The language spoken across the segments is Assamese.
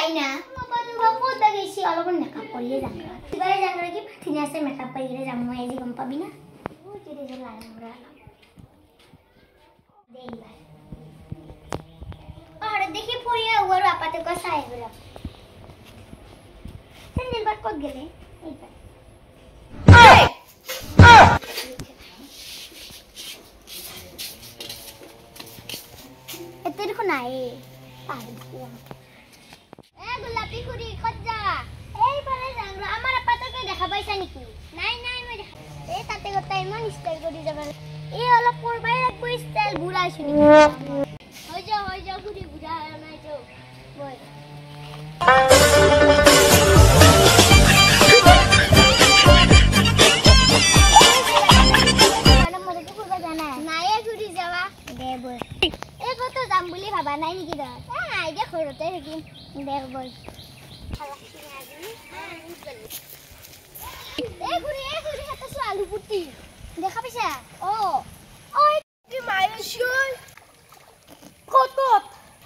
যাই না বাবা তো কোথা গেছি অলপন মেকআপ করিয়ে যাম এবারে যাম কি ঠিক আছে মেকআপ করিয়ে যাম মই আজি গম পাবি না ও যেতে যে লাই আমরা দেই ভাই আরে দেখি পড়িয়া ওর আপাতে কথা আইবলা সেন্ডেল বাট কত গেলে এই ভাই এতে দেখো নাই পাগল এ গোলাপি খুরি কত যা এই পারে জাংরা আমার আপাতকে দেখা পাইছা নাকি নাই নাই মই দেখা এই তাতে গতা ইমান স্টাইল করি যাবে এই অলপ পরবাই রাখবো স্টাইল বুড়া শুনি হই যা খুরি বুড়া হয় নাই তো বল বুলি ভাবা নাই নেকি দা আইডিয়া খৰতে থাকিম দেখ বল এ গুৰি হাতে আলু পুটি দেখা পাইছা ও ওই কি মাইছুই কত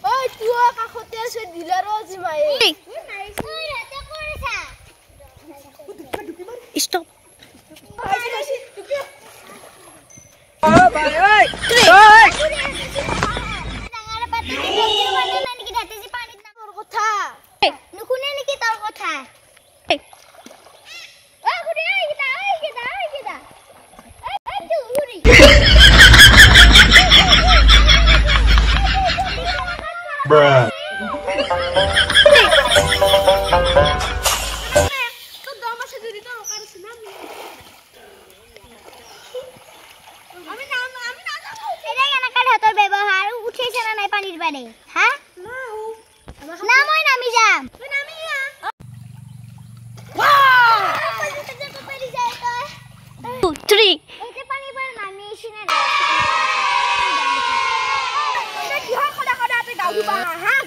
ওই তুই কাখতে আছে ডিলার আজি মাই মাইছুই রাতে কৰিছা স্টপ ও ভাই ওই Bruh.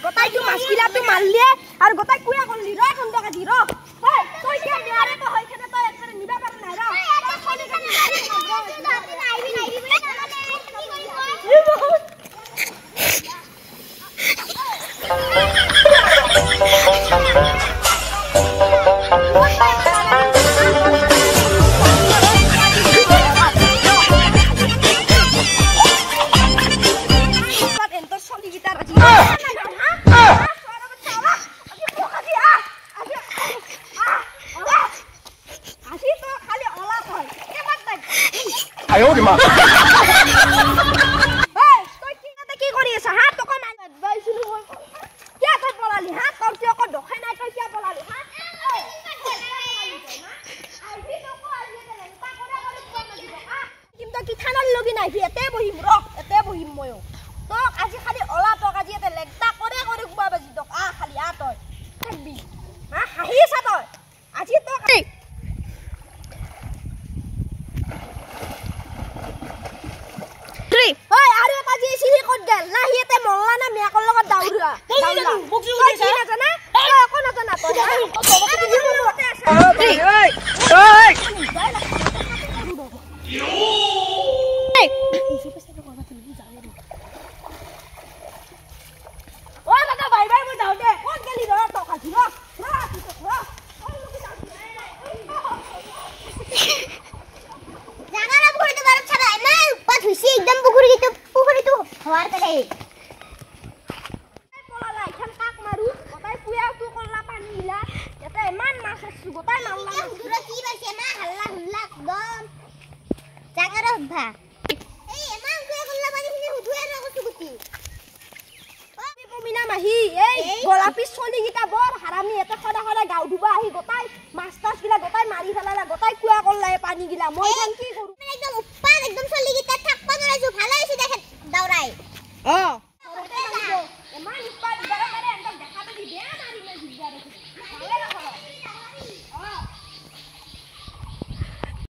গোটাই তো মাছকিলা তো মারলে আর গোটাই কুয়া করলি র কোন টাকা দি র এই তুই কি আরে তো হইখানে তো একবারে নিবা পার না র খালি খালি আইবি বলে Ayo di mana? Hei, tuh kita ki kori sah tuh kan advice lu. Kia tuh polali ha, kau dia kau dok, hai naik kau kia polali ha. Kita kita nol lagi naik dia teh bohim rock, teh bohim moyo. Tok aji kali olah tok aji teh leg tak kore gua baju tok kali atoy. Kabi, ha hahi satoy. Aji tok. Hei, are kaji sini kodel. Nah, hiye te molla na mi akol logot daura. Daura. Bukti udah sana. Sana? Aku na sana to. Oh, kata bye-bye mo daw de. Kon gali ro to kaji ro. জাগানা পুকুরে তো বরফ ছাড়া না পাত হইছে একদম পুকুরে তো হওয়ার কথা পলালা এখান কাক মারু গোটাই পুয়া তো কলা পানি ইলা এতে মান মাছ আছে গোটাই মারলা পুকুরে কি বাইছে না হাল্লা হুল্লা দম জাগারা ভা এই এমান কুয়া কলা পানি খিনি হুধুয়া রাখছো গুতি ও মিনা মাহি এই গোলাপি চলি গিটা বৰ হারামি এতে খডা খডা গাউ ধুবা আহি গোটাই মাছ টাছ গিলা গোটাই মারি ফেলালা গোটাই কুয়া কলা পানি গিলা মই খান কি কৰো একদম উপ্পাৰ একদম চলি গিটা থাকবা নৰাইছো ভালো হইছে দেখেন দাওৰাই